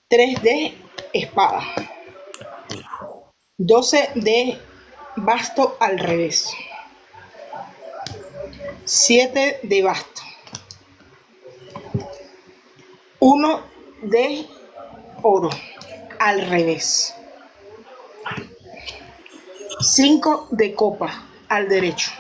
3 de espada. 12 de basto al revés. 7 de basto. 1 de oro al revés. 5 de copa al derecho.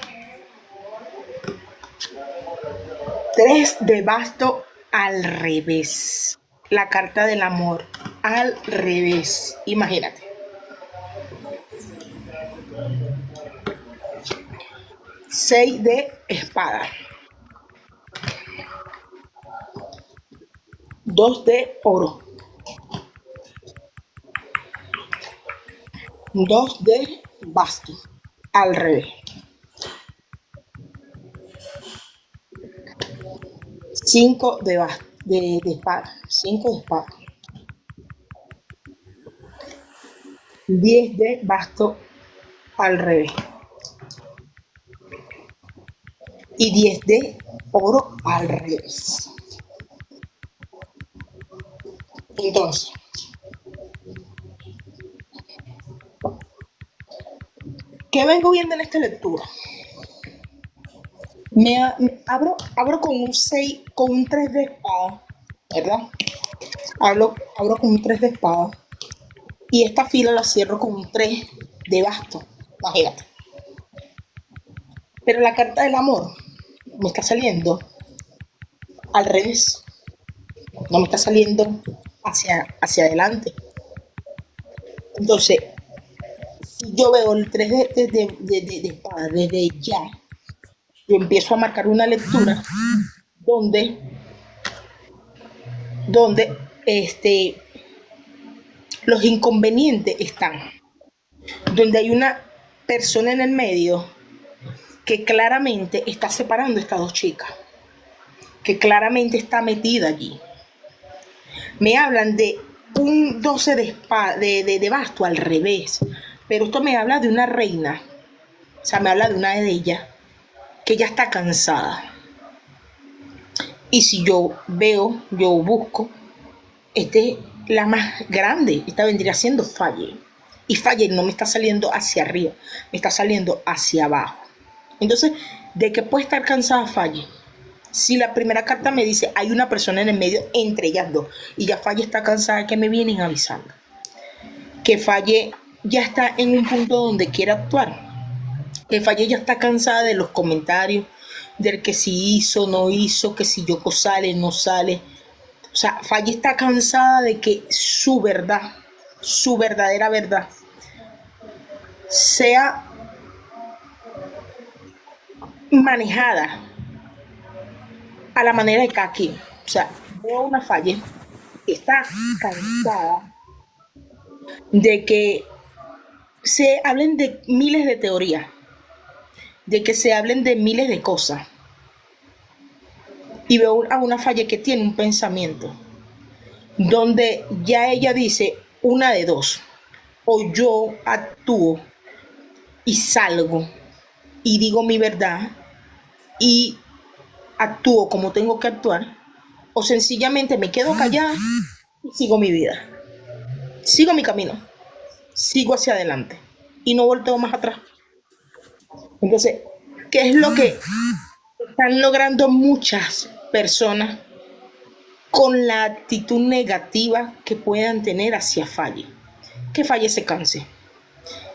3 de basto al revés. La carta del amor al revés. Imagínate. 6 de espada. 2 de oro. 2 de basto al revés. 5 de espada. 5 de espada. 10 de basto al revés. Y 10 de oro al revés. Entonces, ¿qué vengo viendo en esta lectura? Abro con un 6, con un 3 de espada, ¿verdad? Abro con un 3 de espada. Y esta fila la cierro con un 3 de basto. Imagínate. Pero la carta del amor me está saliendo al revés. No me está saliendo hacia adelante. Entonces, si yo veo el 3 de espada desde ya, yo empiezo a marcar una lectura donde los inconvenientes están, donde hay una persona en el medio que claramente está separando a estas dos chicas, que claramente está metida allí. Me hablan de un 12 de basto al revés, pero esto me habla de una reina, o sea, me habla de una de ellas que ya está cansada. Y si yo busco, la más grande, esta vendría siendo Falle. Y Falle no me está saliendo hacia arriba, me está saliendo hacia abajo. Entonces, ¿de qué puede estar cansada Falle? Si la primera carta me dice hay una persona en el medio entre ellas dos y ya Falle está cansada, que me vienen avisando que Falle ya está en un punto donde quiere actuar, que Falle ya está cansada de los comentarios, del que si hizo, no hizo, que si Yoko sale, no sale. O sea, Falle está cansada de que su verdad, su verdadera verdad, sea manejada a la manera de cada quien. O sea, veo una Falle que está cansada de que se hablen de miles de teorías, de que se hablen de miles de cosas. Y veo a una Falle que tiene un pensamiento donde ya ella dice una de dos: o yo actúo y salgo y digo mi verdad y actúo como tengo que actuar, o sencillamente me quedo callada y sigo mi vida, sigo mi camino, sigo hacia adelante y no volteo más atrás. Entonces, ¿qué es lo que están logrando muchas personas con la actitud negativa que puedan tener hacia Falle? Que Falle se canse,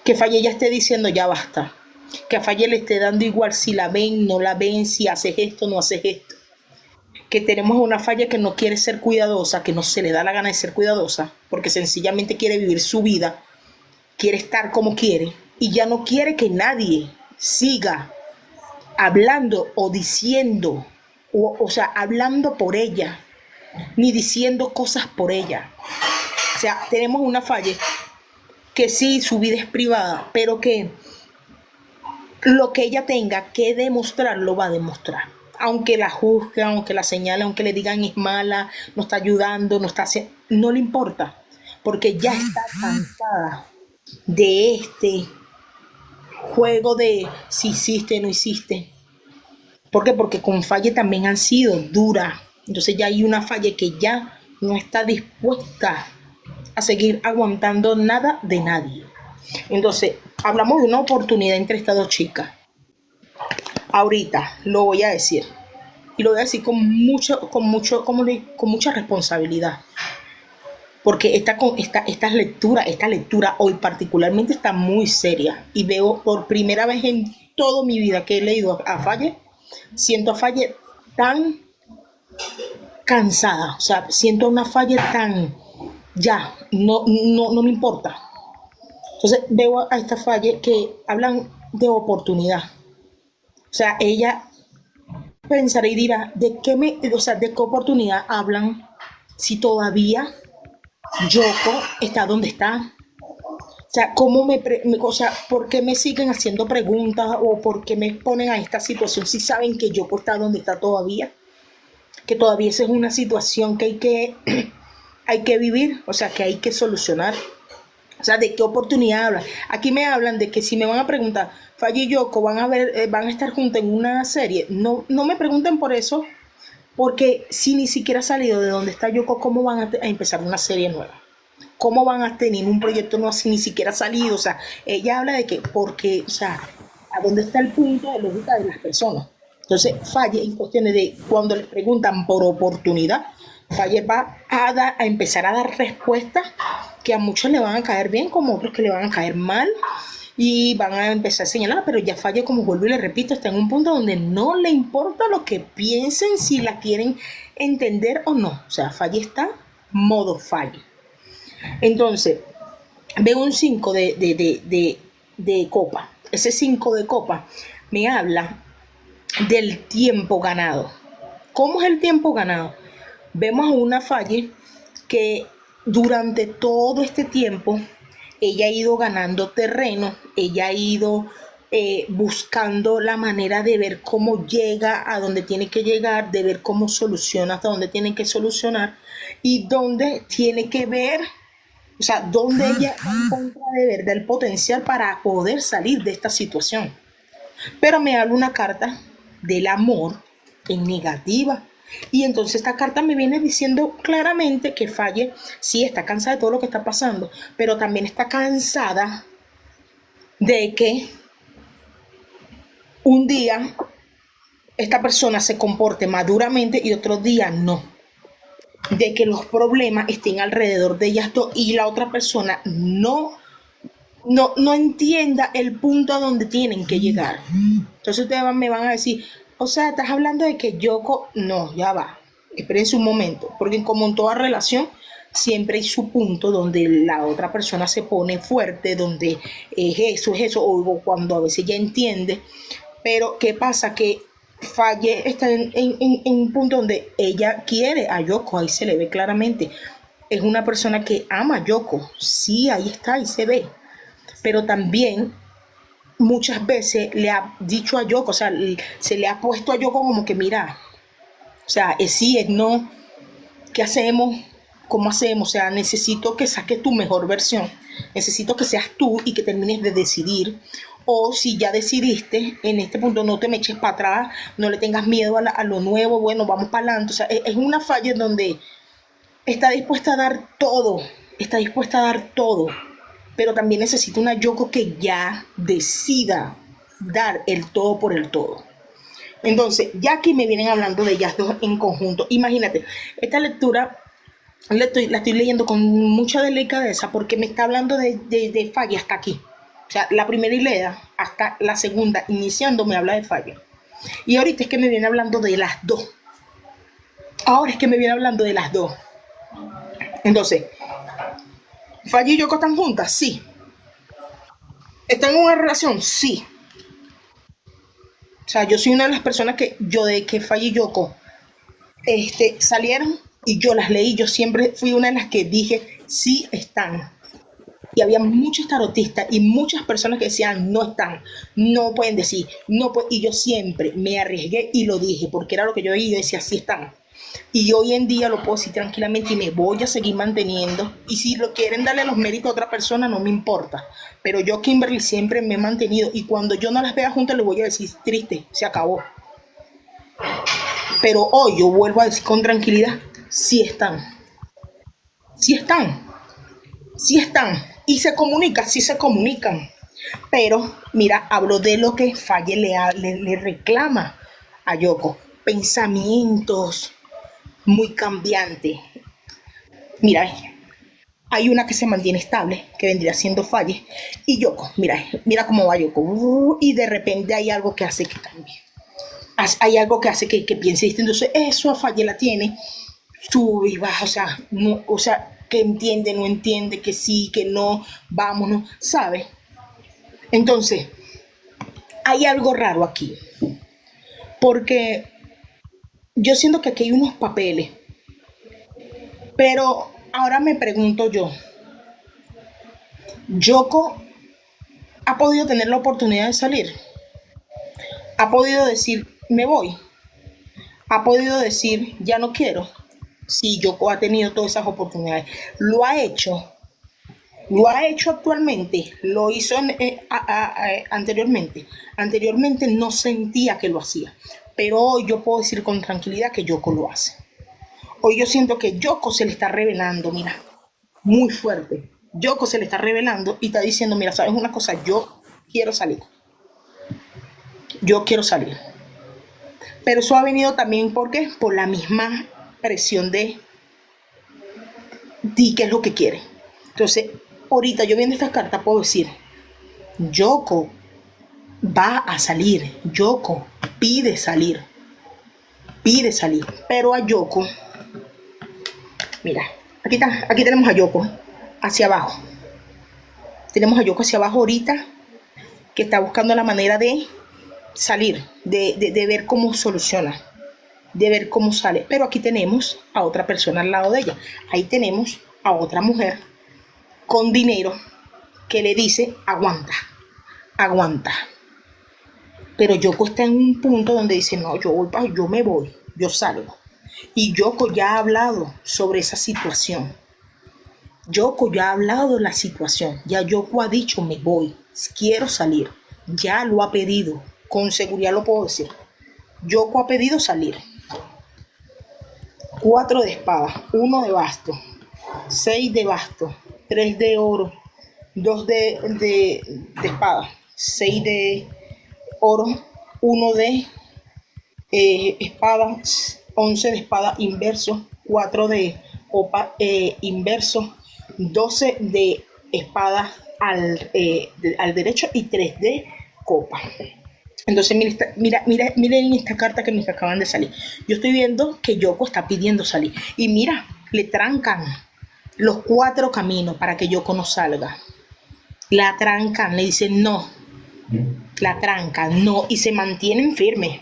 que Falle ya esté diciendo ya basta, que a Falle le esté dando igual si la ven, no la ven, si haces esto, no haces esto. Que tenemos una Falle que no quiere ser cuidadosa, que no se le da la gana de ser cuidadosa, porque sencillamente quiere vivir su vida, quiere estar como quiere y ya no quiere que nadie siga hablando o diciendo, o sea, hablando por ella, ni diciendo cosas por ella. O sea, tenemos una Falle que sí, su vida es privada, pero que lo que ella tenga que demostrar, lo va a demostrar. Aunque la juzguen, aunque la señalen, aunque le digan es mala, no está ayudando, no está haciendo, no le importa, porque ya está cansada de juego de si hiciste, no hiciste. ¿Por qué? Porque con Falle también han sido duras. Entonces ya hay una Falle que ya no está dispuesta a seguir aguantando nada de nadie. Entonces, hablamos de una oportunidad entre estas dos chicas. Ahorita lo voy a decir. Y lo voy a decir con mucha responsabilidad. Porque esta lectura hoy particularmente está muy seria. Y veo por primera vez en toda mi vida que he leído a Falle, siento a Falle tan cansada. O sea, siento una Falle tan, ya, no me importa. Entonces veo a esta Falle que hablan de oportunidad. O sea, ella pensará y dirá, ¿de qué oportunidad hablan si todavía Yoko está donde está? O sea, o sea, ¿por qué me siguen haciendo preguntas o por qué me ponen a esta situación si saben que Yoko está donde está todavía? Que todavía esa es una situación que hay que vivir, o sea, que hay que solucionar. O sea, ¿de qué oportunidad hablan? Aquí me hablan de que si me van a preguntar, Faye y Yoko van a estar juntas en una serie. No me pregunten por eso, porque si ni siquiera ha salido de donde está Yoko, ¿cómo van a empezar una serie nueva? ¿Cómo van a tener un proyecto nuevo si ni siquiera ha salido? O sea, ella habla de que, porque, o sea, ¿a dónde está el punto de lógica de las personas? Entonces, Faye en cuestiones de cuando le preguntan por oportunidad, Faye va a empezar a dar respuestas que a muchos le van a caer bien, como otros que le van a caer mal, y van a empezar a señalar, pero ya Faye, como vuelvo y le repito, está en un punto donde no le importa lo que piensen, si la quieren entender o no. O sea, Faye está modo Faye. Entonces, veo un 5 de copa. Ese 5 de copa me habla del tiempo ganado. ¿Cómo es el tiempo ganado? Vemos a una Falle que durante todo este tiempo ella ha ido ganando terreno, ella ha ido buscando la manera de ver cómo llega a donde tiene que llegar, de ver cómo soluciona hasta donde tiene que solucionar y dónde tiene que ver, o sea, dónde ella encuentra de verdad el potencial para poder salir de esta situación. Pero me habla una carta del amor en negativa. Y entonces esta carta me viene diciendo claramente que Falle sí está cansada de todo lo que está pasando, pero también está cansada de que un día esta persona se comporte maduramente y otro día no. De que los problemas estén alrededor de ellas dos y la otra persona no entienda el punto a donde tienen que llegar. Entonces ustedes me van a decir, o sea, estás hablando de que Yoko, no, ya va, espérense un momento, porque como en toda relación, siempre hay su punto donde la otra persona se pone fuerte, donde es eso, o cuando a veces ya entiende, pero ¿qué pasa? Que Falle está en un punto donde ella quiere a Yoko, ahí se le ve claramente, es una persona que ama a Yoko, sí, ahí está, ahí se ve, pero también muchas veces le ha dicho a Yoko, o sea, se le ha puesto a Yoko como que mira, o sea, es sí, es no, ¿qué hacemos? ¿Cómo hacemos? O sea, necesito que saques tu mejor versión, necesito que seas tú y que termines de decidir, o si ya decidiste, en este punto no te me eches para atrás, no le tengas miedo a lo nuevo, bueno, vamos para adelante, o sea, es una falla en donde está dispuesta a dar todo, está dispuesta a dar todo, pero también necesita una Yoko que ya decida dar el todo por el todo. Entonces, ya aquí me vienen hablando de ellas dos en conjunto. Imagínate, esta lectura la estoy leyendo con mucha delicadeza porque me está hablando de Falla hasta aquí. O sea, la primera hilera hasta la segunda, iniciando, me habla de Falla. Y ahorita es que me viene hablando de las dos. Ahora es que me viene hablando de las dos. Entonces, Falla y Yoko están juntas, sí. ¿Están en una relación? Sí. O sea, yo soy una de las personas de que Falla y Yoko salieron y yo las leí, yo siempre fui una de las que dije, sí están. Y había muchos tarotistas y muchas personas que decían, no están, no pueden decir, no pueden. Y yo siempre me arriesgué y lo dije, porque era lo que yo veía y yo decía, sí están. Y hoy en día lo puedo decir tranquilamente y me voy a seguir manteniendo. Y si lo quieren darle los méritos a otra persona, no me importa. Pero yo, Kimberly, siempre me he mantenido. Y cuando yo no las vea juntas, les voy a decir, triste, se acabó. Pero hoy yo vuelvo a decir con tranquilidad, sí están. Sí están. Sí están. Y se comunican, sí se comunican. Pero, mira, hablo de lo que Faye le reclama a Yoko. Pensamientos muy cambiantes. Mira, hay una que se mantiene estable, que vendría siendo Falle, y Yoko, mira cómo va Yoko, y de repente hay algo que hace que cambie. Hay algo que hace que piense distinto. Entonces, eso a Falle la tiene, sube y baja, o sea, no, o sea, que entiende, no entiende, que sí, que no, vámonos, ¿sabes? Entonces, hay algo raro aquí, porque yo siento que aquí hay unos papeles, pero ahora me pregunto yo, Yoko ha podido tener la oportunidad de salir, ha podido decir, me voy, ha podido decir, ya no quiero. Sí, Yoko ha tenido todas esas oportunidades. Lo ha hecho actualmente, lo hizo anteriormente. Anteriormente no sentía que lo hacía, pero hoy yo puedo decir con tranquilidad que Yoko lo hace. Hoy yo siento que Yoko se le está revelando, mira, muy fuerte. Yoko se le está revelando y está diciendo, mira, ¿sabes una cosa? Quiero salir. Yo quiero salir. Pero eso ha venido también porque por la misma presión de di qué es lo que quiere. Entonces, ahorita yo viendo estas cartas puedo decir, Yoko va a salir, Yoko pide salir, pero a Yoko, mira, aquí tenemos a Yoko hacia abajo. Tenemos a Yoko hacia abajo ahorita, que está buscando la manera de salir, de ver cómo soluciona, de ver cómo sale. Pero aquí tenemos a otra persona al lado de ella. Ahí tenemos a otra mujer con dinero que le dice, aguanta, aguanta. Pero Yoko está en un punto donde dice, no, yo me voy, yo salgo. Y Yoko ya ha hablado sobre esa situación. Yoko ya ha hablado de la situación. Ya Yoko ha dicho, me voy, quiero salir. Ya lo ha pedido, con seguridad lo puedo decir. Yoko ha pedido salir. 4 de espada, 1 de basto, 6 de basto, 3 de oro, 2 de espada, 6 de oro, 1 de espada, 11 de espada inverso, 4 de copa inverso, 12 de espada al derecho y 3 de copa. Entonces, miren esta carta que me acaban de salir. Yo estoy viendo que Yoko está pidiendo salir. Y mira, le trancan los 4 caminos para que Yoko no salga. La trancan, le dicen no. La trancan, no. Y se mantienen firmes.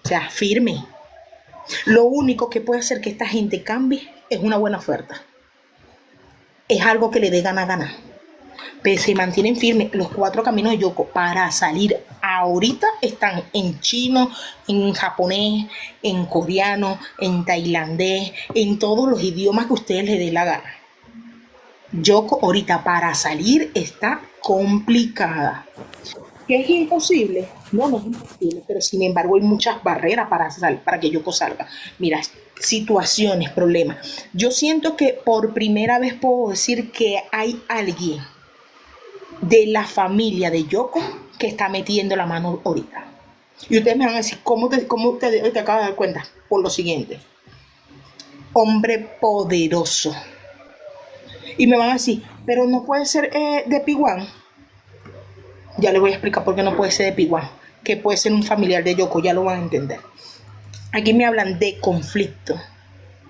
O sea, firme. Lo único que puede hacer que esta gente cambie es una buena oferta. Es algo que le dé gana. Pero se mantienen firmes. Los 4 caminos de Yoko para salir ahorita están en chino, en japonés, en coreano, en tailandés, en todos los idiomas que a ustedes les dé la gana. Yoko ahorita para salir está complicada. ¿Que es imposible? No es imposible, pero sin embargo hay muchas barreras para que Yoko salga. Mira, situaciones, problemas. Yo siento que por primera vez puedo decir que hay alguien de la familia de Yoko que está metiendo la mano ahorita. Y ustedes me van a decir, ¿cómo te acabas de dar cuenta? Por lo siguiente. Hombre poderoso. Y me van a decir, pero no puede ser de P1. Ya les voy a explicar por qué no puede ser de P1. Que puede ser un familiar de Yoko, ya lo van a entender. Aquí me hablan de conflicto.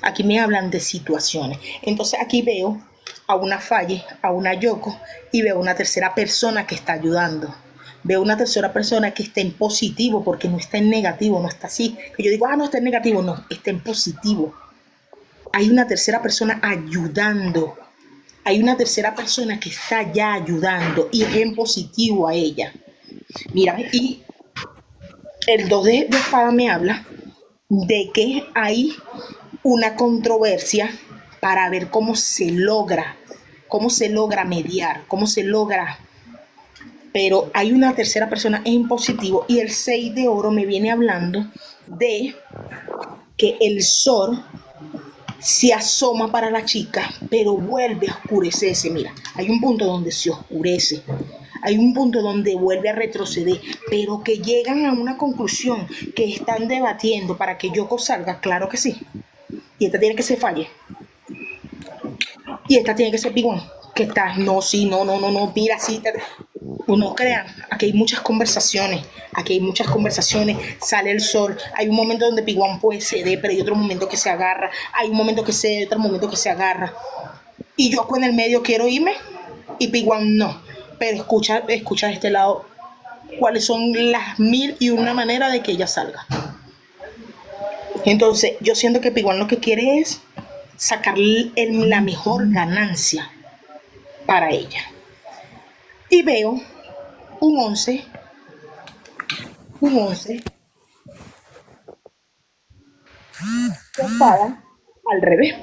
Aquí me hablan de situaciones. Entonces aquí veo a una Faye, a una Yoko, y veo una tercera persona que está ayudando. Veo una tercera persona que está en positivo, porque no está en negativo, no está así. Que yo digo, no está en negativo, no, está en positivo. Hay una tercera persona ayudando. Hay una tercera persona que está ya ayudando y es en positivo a ella. Mira, y el 2 de espada me habla de que hay una controversia para ver cómo se logra mediar, cómo se logra, pero hay una tercera persona en positivo y el 6 de oro me viene hablando de que el sol se asoma para la chica, pero vuelve a oscurecerse. Mira, hay un punto donde se oscurece, hay un punto donde vuelve a retroceder, pero que llegan a una conclusión, que están debatiendo para que Yoko salga, claro que sí. Y esta tiene que ser Falle. Y esta tiene que ser Pigón. Que está, no, sí, no, no, no, no, mira, sí. No crean, aquí hay muchas conversaciones, sale el sol, hay un momento donde Piguán puede ceder, pero hay otro momento que se agarra, hay un momento que cede, otro momento que se agarra, y yo en el medio quiero irme, y Piguán no, pero escucha de este lado cuáles son las mil y una maneras de que ella salga. Entonces, yo siento que Piguán lo que quiere es sacar la mejor ganancia para ella. Y veo un 11 de espada al revés.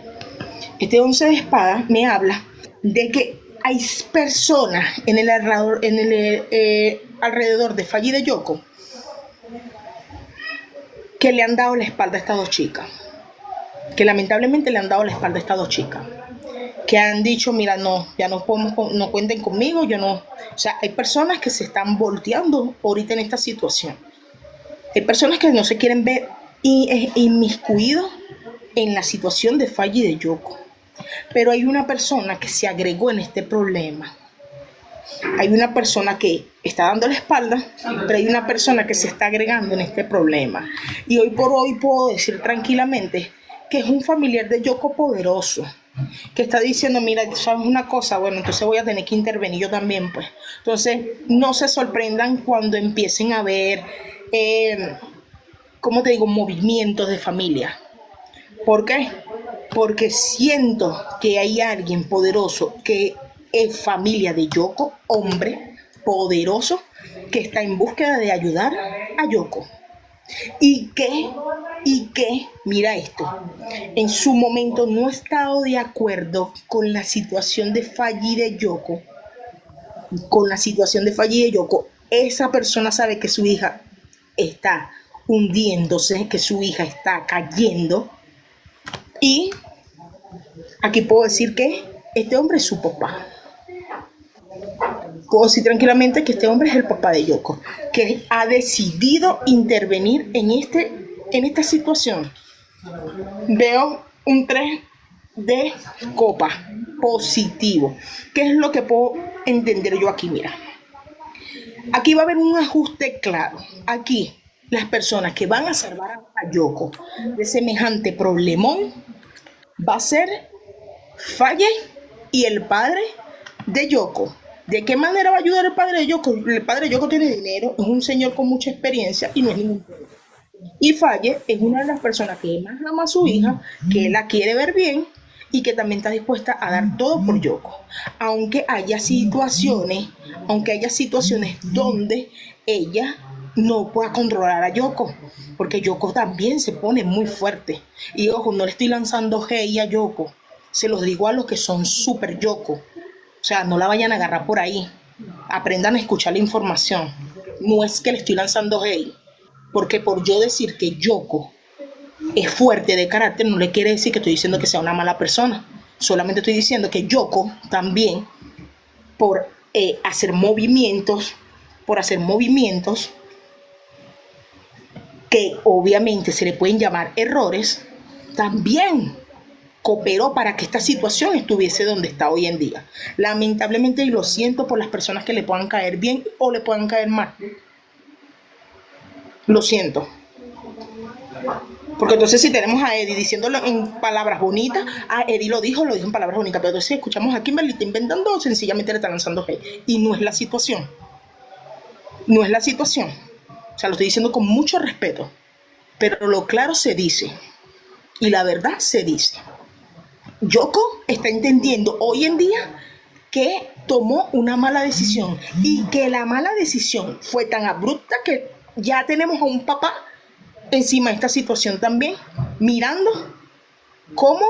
Este 11 de espada me habla de que hay personas en el alrededor de Falle y de Yoko que le han dado la espalda a estas dos chicas. Que lamentablemente le han dado la espalda a estas dos chicas. Que han dicho, mira, no, ya no podemos, no cuenten conmigo, yo no. O sea, hay personas que se están volteando ahorita en esta situación. Hay personas que no se quieren ver inmiscuidos en la situación de Falle y de Yoko. Pero hay una persona que se agregó en este problema. Hay una persona que está dando la espalda, pero hay una persona que se está agregando en este problema. Y hoy por hoy puedo decir tranquilamente que es un familiar de Yoko poderoso, que está diciendo, mira, ¿sabes una cosa? Bueno, entonces voy a tener que intervenir yo también, pues. Entonces, no se sorprendan cuando empiecen a ver, ¿cómo te digo?, movimientos de familia. ¿Por qué? Porque siento que hay alguien poderoso que es familia de Yoko, hombre poderoso, que está en búsqueda de ayudar a Yoko. Y que, mira esto, en su momento no ha estado de acuerdo con la situación de Falle y de Yoko. Esa persona sabe que su hija está hundiéndose, que su hija está cayendo. Y aquí puedo decir que este hombre es su papá. Puedo decir tranquilamente que este hombre es el papá de Yoko, que ha decidido intervenir en esta situación. Veo un 3 de copa positivo. ¿Qué es lo que puedo entender yo aquí? Mira, aquí va a haber un ajuste claro. Aquí las personas que van a salvar a Yoko de semejante problemón va a ser Falle y el padre de Yoko. ¿De qué manera va a ayudar el padre de Yoko? El padre de Yoko tiene dinero, es un señor con mucha experiencia y no es ningún problema. Y Falle es una de las personas que más ama a su hija, que la quiere ver bien y que también está dispuesta a dar todo por Yoko. Aunque haya situaciones donde ella no pueda controlar a Yoko, porque Yoko también se pone muy fuerte. Y ojo, no le estoy lanzando hate a Yoko, se los digo a los que son super Yoko. O sea, no la vayan a agarrar por ahí. Aprendan a escuchar la información. No es que le estoy lanzando hate, porque por yo decir que Yoko es fuerte de carácter no le quiere decir que estoy diciendo que sea una mala persona. Solamente estoy diciendo que Yoko también, por hacer movimientos que obviamente se le pueden llamar errores, también cooperó para que esta situación estuviese donde está hoy en día. Lamentablemente, y lo siento por las personas que le puedan caer bien o le puedan caer mal. Lo siento. Porque entonces si tenemos a Eddie diciéndolo en palabras bonitas, Eddie lo dijo en palabras bonitas, pero entonces escuchamos a Kimberly está inventando o sencillamente le está lanzando hate. Y no es la situación. No es la situación. O sea, lo estoy diciendo con mucho respeto. Pero lo claro se dice. Y la verdad se dice. Yoko está entendiendo hoy en día que tomó una mala decisión y que la mala decisión fue tan abrupta que ya tenemos a un papá encima de esta situación también, mirando cómo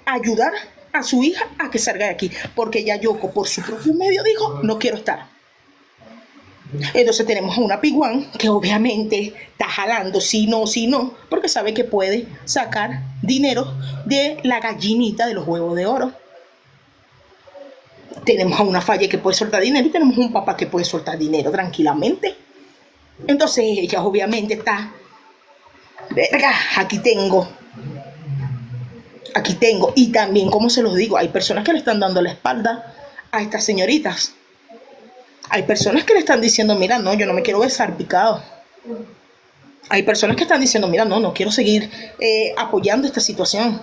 ayudar a su hija a que salga de aquí, porque ya Yoko por su propio medio dijo, no quiero estar. Entonces tenemos a una Piguan que obviamente está jalando sí, no, porque sabe que puede sacar dinero de la gallinita de los huevos de oro. Tenemos a una Falle que puede soltar dinero y tenemos un papá que puede soltar dinero tranquilamente. Entonces ella obviamente está, verga, aquí tengo. Y también, como se los digo, hay personas que le están dando la espalda a estas señoritas. Hay personas que le están diciendo, mira, no, yo no me quiero besar picado. Hay personas que están diciendo, mira, no quiero seguir apoyando esta situación.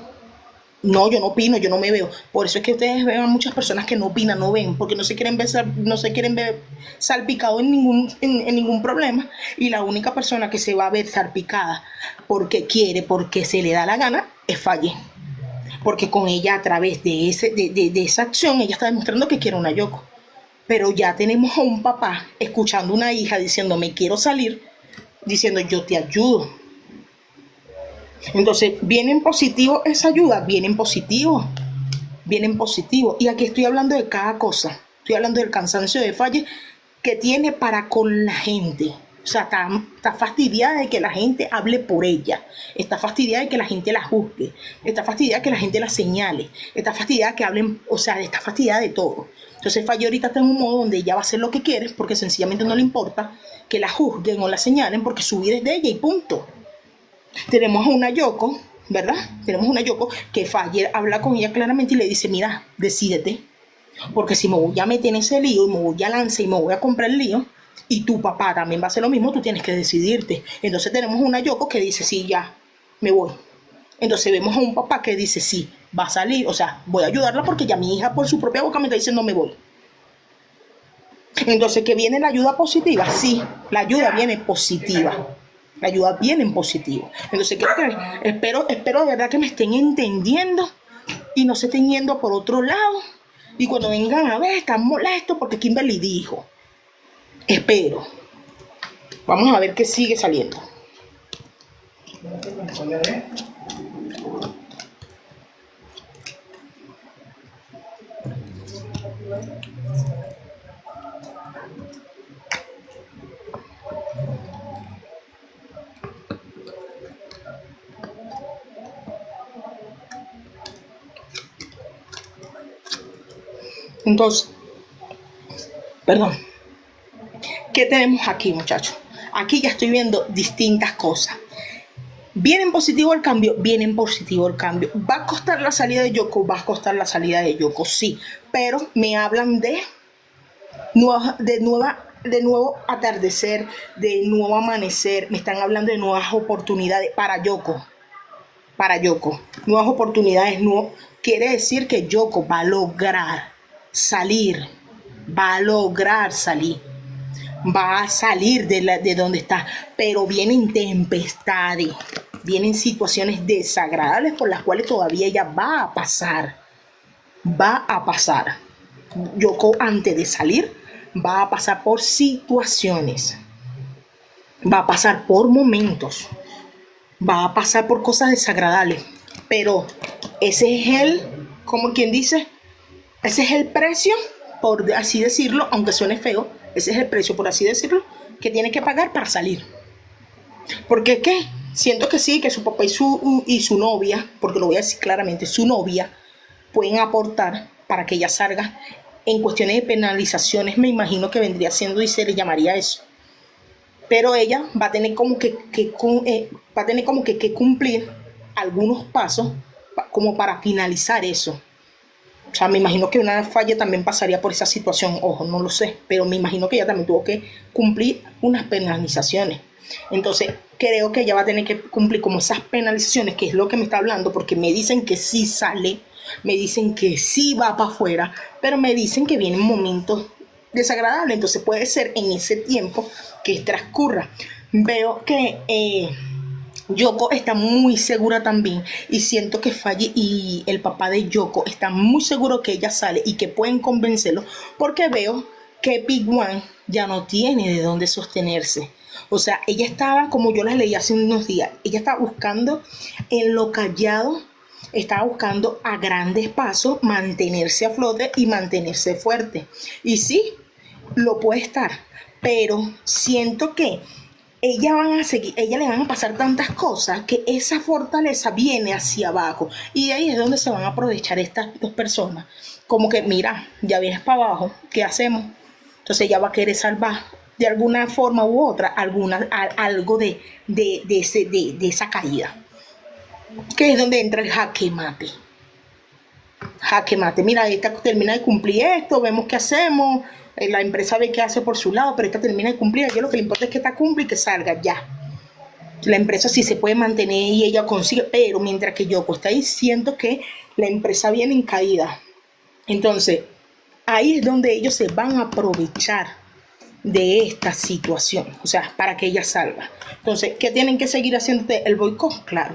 No, yo no opino, yo no me veo. Por eso es que ustedes ven a muchas personas que no opinan, no ven, porque no se quieren ver salpicados en ningún problema. Y la única persona que se va a ver salpicada porque quiere, porque se le da la gana, es Falle. Porque con ella, a través de esa acción, ella está demostrando que quiere una Yoko. Pero ya tenemos a un papá escuchando a una hija diciendo, me quiero salir, diciendo, yo te ayudo. Entonces, viene en positivo esa ayuda, viene en positivo. Y aquí estoy hablando de cada cosa. Estoy hablando del cansancio de Falle que tiene para con la gente. O sea, está fastidiada de que la gente hable por ella. Está fastidiada de que la gente la juzgue. Está fastidiada de que la gente la señale. Está fastidiada de que hablen, o sea, está fastidiada de todo. Entonces Falle ahorita está en un modo donde ella va a hacer lo que quiere porque sencillamente no le importa que la juzguen o la señalen porque su vida es de ella y punto. Tenemos a una Yoko, ¿verdad? Tenemos una Yoko que Falle habla con ella claramente y le dice, mira, decídete. Porque si me voy a meter en ese lío y me voy a lanzar y me voy a comprar el lío, y tu papá también va a hacer lo mismo, tú tienes que decidirte. Entonces tenemos una Yoko que dice, sí, ya, me voy. Entonces vemos a un papá que dice, sí, va a salir, o sea, voy a ayudarla porque ya mi hija por su propia boca me está diciendo, me voy. Entonces, ¿que viene la ayuda positiva? Sí, la ayuda viene positiva. La ayuda viene en positivo. Entonces, espero de verdad que me estén entendiendo y no se estén yendo por otro lado. Y cuando vengan a ver, están molestos porque Kimberly dijo. Espero. Vamos a ver qué sigue saliendo. Entonces, perdón. ¿Qué tenemos aquí, muchachos? Aquí ya estoy viendo distintas cosas. ¿Viene en positivo el cambio? Viene en positivo el cambio. ¿Va a costar la salida de Yoko? Va a costar la salida de Yoko, sí. Pero me hablan de nuevo atardecer, de nuevo amanecer. Me están hablando de nuevas oportunidades para Yoko. Nuevas oportunidades. Quiere decir que Yoko va a lograr salir. Va a salir de donde está, pero vienen tempestades, vienen situaciones desagradables por las cuales todavía ella va a pasar. Yoko, antes de salir, va a pasar por situaciones, va a pasar por momentos, va a pasar por cosas desagradables, pero ese es como quien dice, ese es el precio, por así decirlo, aunque suene feo. Ese es el precio, por así decirlo, que tiene que pagar para salir. Porque ¿qué? Siento que sí, que su papá y su novia, porque lo voy a decir claramente, su novia, pueden aportar para que ella salga. En cuestiones de penalizaciones, me imagino que vendría siendo y se le llamaría eso. Pero ella va a tener como que cumplir algunos pasos como para finalizar eso. O sea, me imagino que una Falle también pasaría por esa situación. Ojo, no lo sé. Pero me imagino que ella también tuvo que cumplir unas penalizaciones. Entonces, creo que ella va a tener que cumplir como esas penalizaciones, que es lo que me está hablando, porque me dicen que sí sale, me dicen que sí va para afuera, pero me dicen que vienen momentos desagradables. Entonces, puede ser en ese tiempo que transcurra. Veo que Yoko está muy segura también y siento que Falle y el papá de Yoko están muy seguros que ella sale y que pueden convencerlo, porque veo que Piguan ya no tiene de dónde sostenerse. O sea, ella estaba, como yo las leí hace unos días, ella estaba buscando en lo callado Estaba buscando a grandes pasos mantenerse a flote y mantenerse fuerte. Y sí, lo puede estar, pero siento que ella le van a pasar tantas cosas que esa fortaleza viene hacia abajo. Y de ahí es donde se van a aprovechar estas dos personas. Como que, mira, ya vienes para abajo, ¿qué hacemos? Entonces ella va a querer salvar de alguna forma u otra algo de esa caída. Que es donde entra el jaque mate. Jaque mate. Mira, esta termina de cumplir esto, vemos qué hacemos. La empresa ve qué hace por su lado, pero esta termina de cumplir. Yo lo que le importa es que esta cumple y que salga ya. La empresa sí se puede mantener y ella consigue, pero mientras que Yoko está ahí, siento que la empresa viene en caída. Entonces, ahí es donde ellos se van a aprovechar de esta situación, o sea, para que ella salga. Entonces, ¿qué tienen que seguir haciendo? El boicot, claro,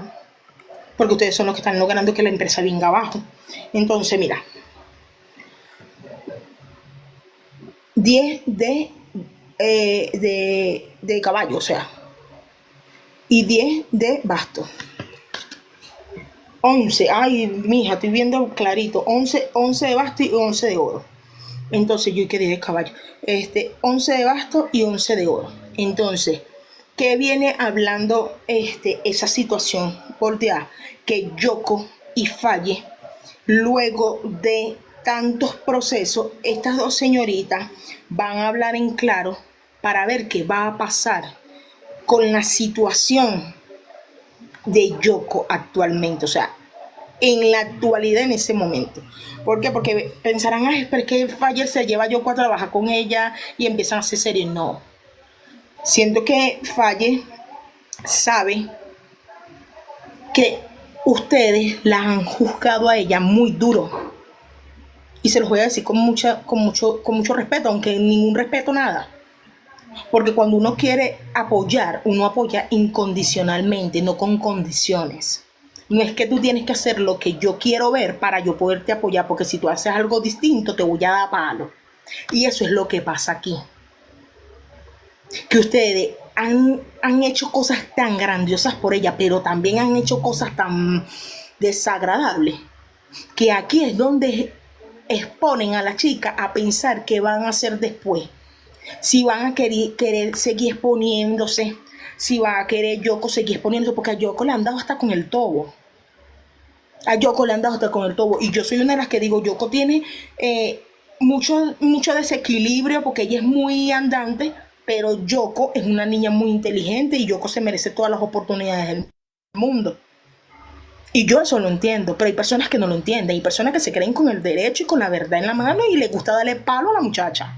porque ustedes son los que están logrando que la empresa venga abajo. Entonces, mira, 10 de caballo, o sea, y 10 de basto. 11, ay, mija, estoy viendo clarito, 11 de basto y 11 de oro. Entonces, yo que 10 de caballo, 11 de basto y 11 de oro. Entonces, ¿qué viene hablando esa situación volteada? Que Yoko y Faye, luego de tantos procesos, estas dos señoritas van a hablar en claro para ver qué va a pasar con la situación de Yoko actualmente, o sea, en la actualidad, en ese momento. ¿Por qué? Porque pensarán, ay, pero es que Faye se lleva a Yoko a trabajar con ella y empiezan a hacer series. No. Siento que Faye sabe que ustedes la han juzgado a ella muy duro. Y se los voy a decir con mucho respeto, aunque ningún respeto, nada. Porque cuando uno quiere apoyar, uno apoya incondicionalmente, no con condiciones. No es que tú tienes que hacer lo que yo quiero ver para yo poderte apoyar, porque si tú haces algo distinto te voy a dar palo. Y eso es lo que pasa aquí. Que ustedes han hecho cosas tan grandiosas por ella, pero también han hecho cosas tan desagradables, que aquí es donde exponen a la chica a pensar qué van a hacer después. Si van a querer seguir exponiéndose, si va a querer Yoko seguir exponiéndose, porque a Yoko le han dado hasta con el tobo. A Yoko le han dado hasta con el tobo. Y yo soy una de las que digo, Yoko tiene mucho desequilibrio porque ella es muy andante, pero Yoko es una niña muy inteligente y Yoko se merece todas las oportunidades del mundo. Y yo eso lo entiendo, pero hay personas que no lo entienden. Hay personas que se creen con el derecho y con la verdad en la mano y les gusta darle palo a la muchacha.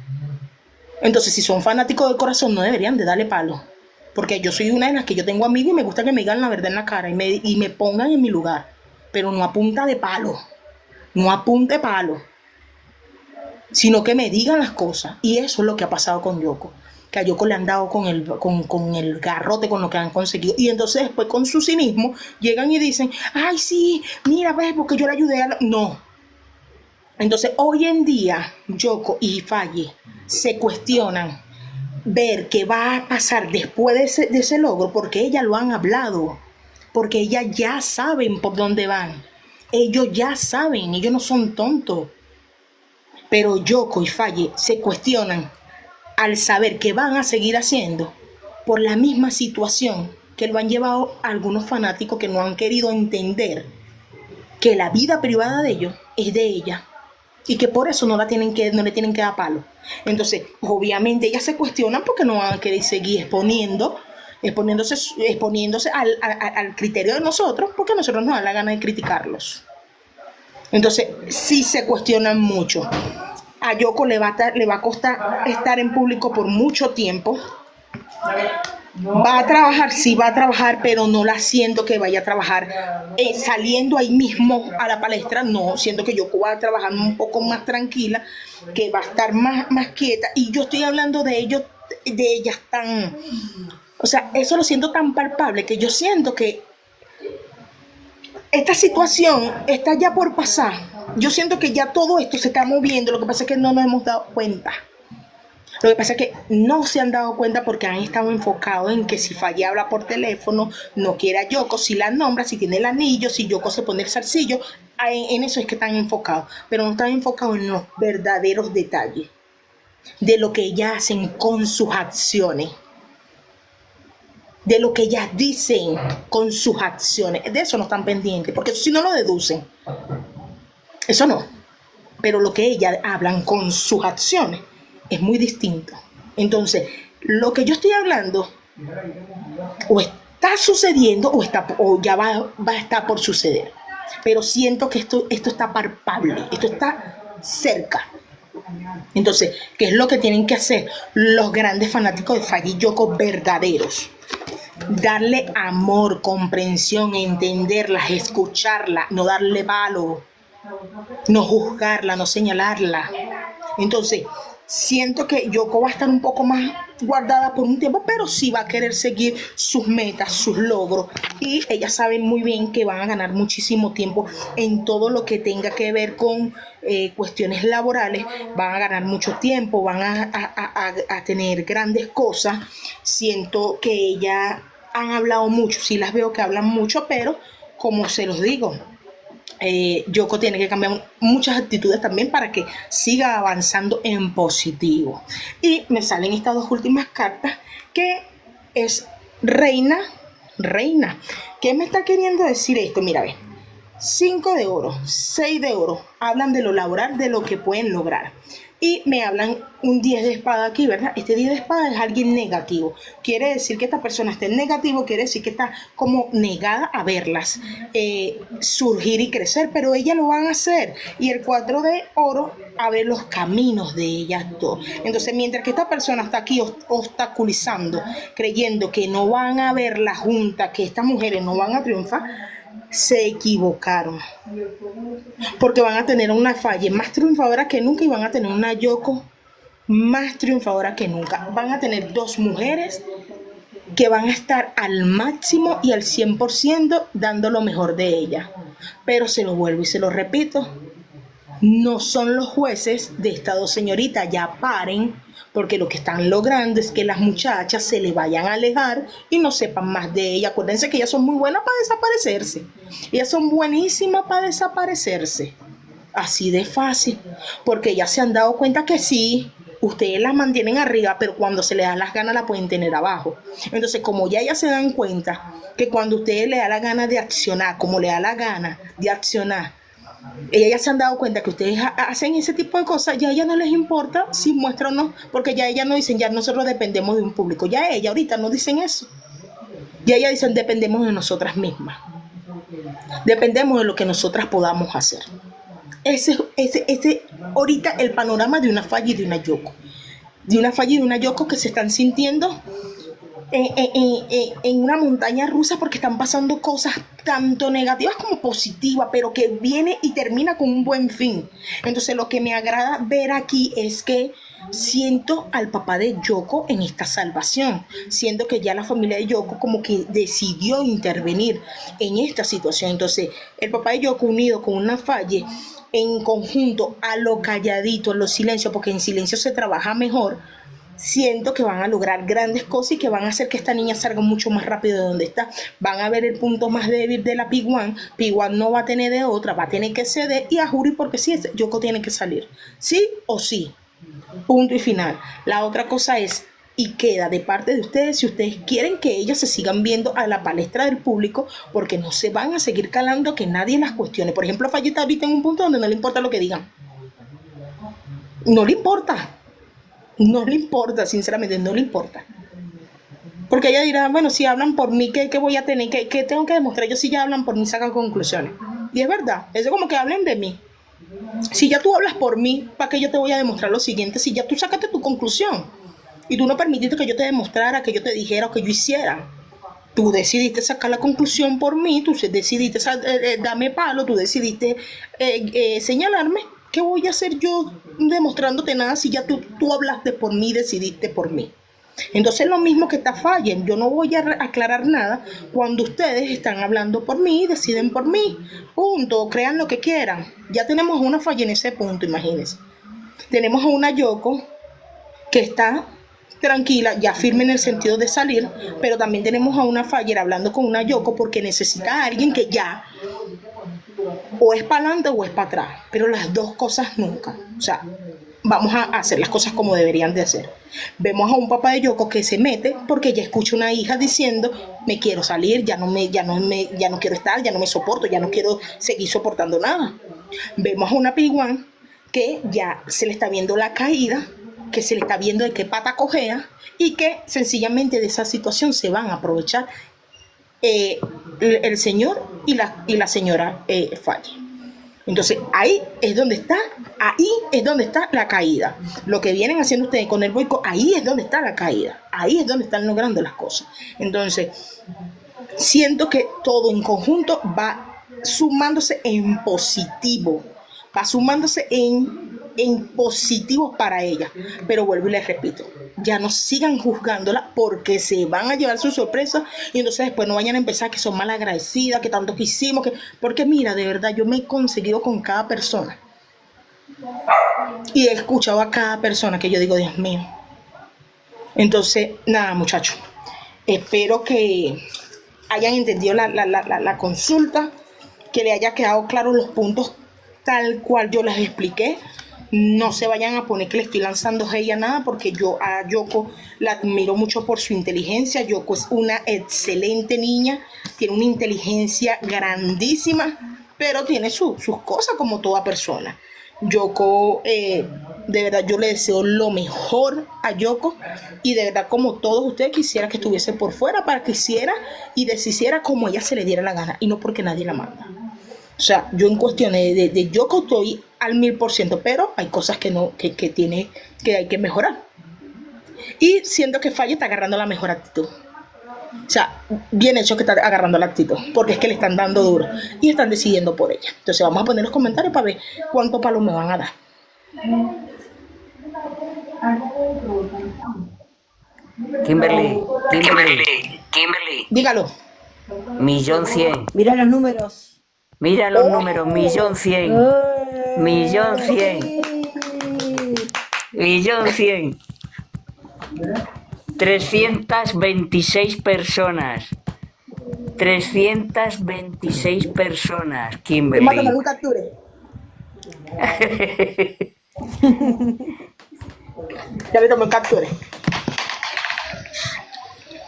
Entonces, si son fanáticos del corazón, no deberían de darle palo. Porque yo soy una de las que yo tengo amigos y me gusta que me digan la verdad en la cara y me pongan en mi lugar. Pero no a punta de palo. No a punta de palo. Sino que me digan las cosas. Y eso es lo que ha pasado con Yoko. Que a Yoko le han dado con el garrote, con lo que han conseguido. Y entonces después con su cinismo llegan y dicen, ay sí, mira, ves, porque yo le ayudé a... No. Entonces hoy en día Yoko y Faye se cuestionan ver qué va a pasar después de ese logro, porque ellas lo han hablado, porque ellas ya saben por dónde van. Ellos ya saben, ellos no son tontos. Pero Yoko y Faye se cuestionan al saber que van a seguir haciendo por la misma situación que lo han llevado a algunos fanáticos que no han querido entender que la vida privada de ellos es de ella y que por eso no le tienen que dar palo. Entonces, obviamente ellas se cuestionan porque no van a querer seguir exponiéndose al criterio de nosotros, porque a nosotros nos da la gana de criticarlos. Entonces, sí se cuestionan mucho. A Yoko le va a costar estar en público por mucho tiempo. Va a trabajar, sí va a trabajar, pero no la siento que vaya a trabajar saliendo ahí mismo a la palestra. No, siento que Yoko va a trabajar un poco más tranquila, que va a estar más quieta. Y yo estoy hablando de ellas tan... O sea, eso lo siento tan palpable que yo siento que esta situación está ya por pasar. Yo siento que ya todo esto se está moviendo, lo que pasa es que no nos hemos dado cuenta. Lo que pasa es que no se han dado cuenta porque han estado enfocados en que si Faye habla por teléfono, no quiere a Yoko, si la nombra, si tiene el anillo, si Yoko se pone el zarcillo, en eso es que están enfocados, pero no están enfocados en los verdaderos detalles de lo que ellas hacen con sus acciones, de lo que ellas dicen con sus acciones. De eso no están pendientes, porque eso si no lo deducen, eso no. Pero lo que ellas hablan con sus acciones es muy distinto. Entonces, lo que yo estoy hablando o está sucediendo o ya va a estar por suceder. Pero siento que esto está palpable, esto está cerca. Entonces, ¿qué es lo que tienen que hacer los grandes fanáticos de Faye y Yoko verdaderos? Darle amor, comprensión, entenderlas, escucharla, no darle palo, no juzgarla, no señalarla. Entonces, siento que Yoko va a estar un poco más guardada por un tiempo, pero sí va a querer seguir sus metas, sus logros, y ellas saben muy bien que van a ganar muchísimo tiempo en todo lo que tenga que ver con cuestiones laborales. Van a ganar mucho tiempo, van a tener grandes cosas. Siento que ellas han hablado mucho, sí las veo que hablan mucho, pero como se los digo, Yoko tiene que cambiar muchas actitudes también para que siga avanzando en positivo. Y me salen estas dos últimas cartas, que es reina. ¿Qué me está queriendo decir esto? Mira, ve, 5 de oro, 6 de oro, hablan de lo laboral, de lo que pueden lograr. Y me hablan un 10 de espada aquí, ¿verdad? Este 10 de espada es alguien negativo. Quiere decir que esta persona está en negativo, quiere decir que está como negada a verlas surgir y crecer, pero ellas lo van a hacer. Y el 4 de oro abre los caminos de ellas dos. Entonces, mientras que esta persona está aquí obstaculizando, creyendo que no van a ver la junta, que estas mujeres no van a triunfar, se equivocaron, porque van a tener una Faye más triunfadora que nunca y van a tener una Yoko más triunfadora que nunca. Van a tener dos mujeres que van a estar al máximo y al 100% dando lo mejor de ellas. Pero se lo vuelvo y se lo repito, no son los jueces de estas dos señoritas. Ya paren, porque lo que están logrando es que las muchachas se le vayan a alejar y no sepan más de ella. Acuérdense que ellas son muy buenas para desaparecerse. Ellas son buenísimas para desaparecerse. Así de fácil. Porque ellas se han dado cuenta que sí, ustedes las mantienen arriba, pero cuando se les da las ganas la pueden tener abajo. Entonces, como ya ellas se dan cuenta que cuando ustedes les da la gana de accionar, como le da la gana de accionar, ellas ya se han dado cuenta que ustedes hacen ese tipo de cosas, ya a ellas no les importa si muestran o no, porque ya ellas no dicen, ya nosotros dependemos de un público. Ya ellas ahorita no dicen eso. Ya ellas dicen, dependemos de nosotras mismas. Dependemos de lo que nosotras podamos hacer. Ese ahorita el panorama de una Faye y de una Yoko. De una Faye y de una Yoko que se están sintiendo en una montaña rusa, porque están pasando cosas tanto negativas como positivas, pero que viene y termina con un buen fin. Entonces, lo que me agrada ver aquí es que siento al papá de Yoko en esta salvación. Siento que ya la familia de Yoko como que decidió intervenir en esta situación. Entonces, el papá de Yoko unido con una Faye en conjunto, a lo calladito, a lo silencio, porque en silencio se trabaja mejor. Siento que van a lograr grandes cosas y que van a hacer que esta niña salga mucho más rápido de donde está. Van a ver el punto más débil de la P1. P1 no va a tener de otra, va a tener que ceder y a Juri, porque sí, Yoko tiene que salir. Sí o sí. Punto y final. La otra cosa es, y queda de parte de ustedes, si ustedes quieren que ellas se sigan viendo a la palestra del público, porque no se van a seguir calando que nadie las cuestione. Por ejemplo, Faye está ahorita en un punto donde no le importa lo que digan. No le importa. No le importa, sinceramente, no le importa. Porque ella dirá, bueno, si hablan por mí, ¿qué voy a tener? ¿Qué tengo que demostrar? Yo, si ya hablan por mí, sacan conclusiones. Y es verdad, eso es como que hablen de mí. Si ya tú hablas por mí, ¿para qué yo te voy a demostrar lo siguiente? Si ya tú sacaste tu conclusión y tú no permitiste que yo te demostrara, que yo te dijera o que yo hiciera. Tú decidiste sacar la conclusión por mí, tú decidiste darme palo, tú decidiste señalarme. ¿Qué voy a hacer yo demostrándote nada si ya tú hablaste por mí, decidiste por mí? Entonces, lo mismo que está Fallen, yo no voy a aclarar nada cuando ustedes están hablando por mí y deciden por mí. Punto, crean lo que quieran. Ya tenemos una Fallen en ese punto, imagínense. Tenemos a una Yoko que está tranquila, ya firme en el sentido de salir, pero también tenemos a una Fire hablando con una Yoko porque necesita a alguien que ya o es para adelante o es para atrás, pero las dos cosas nunca. O sea, vamos a hacer las cosas como deberían de hacer. Vemos a un papá de Yoko que se mete porque ya escucha una hija diciendo, me quiero salir, ya no quiero estar, ya no me soporto, ya no quiero seguir soportando nada. Vemos a una P1 que ya se le está viendo la caída, que se le está viendo de qué pata cojea y que sencillamente de esa situación se van a aprovechar el señor y la señora Falle. Entonces ahí es donde está la caída. Lo que vienen haciendo ustedes con el boicot, ahí es donde está la caída, ahí es donde están logrando las cosas. Entonces siento que todo en conjunto va sumándose en positivo, va sumándose en positivo para ella. Pero vuelvo y les repito, ya no sigan juzgándola porque se van a llevar su sorpresa y entonces después no vayan a empezar que son mal agradecidas, que tanto que hicimos, porque mira, de verdad yo me he conseguido con cada persona y he escuchado a cada persona que yo digo, Dios mío. Entonces, nada, muchachos, espero que hayan entendido la consulta, que le haya quedado claro los puntos tal cual yo les expliqué. No se vayan a poner que le estoy lanzando hate a nada, porque yo a Yoko la admiro mucho por su inteligencia. Yoko es una excelente niña, tiene una inteligencia grandísima, pero tiene sus cosas como toda persona. Yoko, de verdad yo le deseo lo mejor a Yoko y de verdad como todos ustedes quisiera que estuviese por fuera para que hiciera y deshiciera como ella se le diera la gana y no porque nadie la manda. O sea, yo en cuestiones de Yoko estoy al 1000%, pero hay cosas que hay que mejorar. Y siento que Falle está agarrando la mejor actitud. O sea, bien hecho que está agarrando la actitud, porque es que le están dando duro y están decidiendo por ella. Entonces vamos a poner los comentarios para ver cuántos palos me van a dar. Kimberly. Dígalo. 1.100.000. Mira los números. Mira los números, 1.100.000. 1.100.000. 1.100.000. 326 personas. 326 personas, Kimberly. Mándame un capture. Ya le tomé un capture.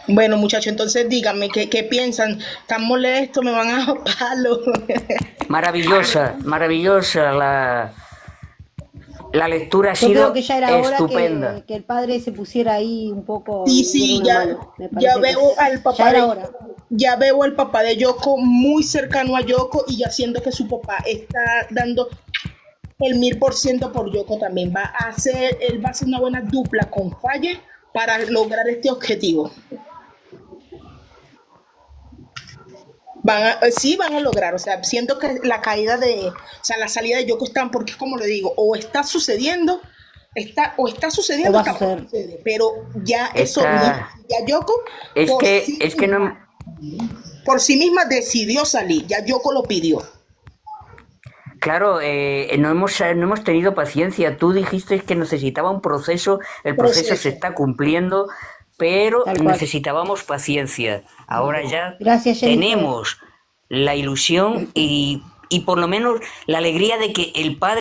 Bueno, muchachos, entonces díganme qué piensan. ¿Están molestos? ¿Me van a palo? Maravillosa la lectura ha Yo sido creo que ya era estupenda. hora que el padre se pusiera ahí un poco. Sí, ya veo al papá. Ya veo al papá de Yoko muy cercano a Yoko y ya siento que su papá está dando el 1000% por Yoko también. Él va a hacer una buena dupla con Falle para lograr este objetivo. Van a lograr, o sea, siento que la caída la salida de Yoko están, porque es como le digo, o está sucediendo, o va a suceder. pero ya eso, ya Yoko, por sí misma decidió salir, ya Yoko lo pidió. Claro, no hemos tenido paciencia. Tú dijiste que necesitaba un proceso, el proceso se está cumpliendo, pero necesitábamos paciencia. Ahora ya tenemos la ilusión y por lo menos la alegría de que el padre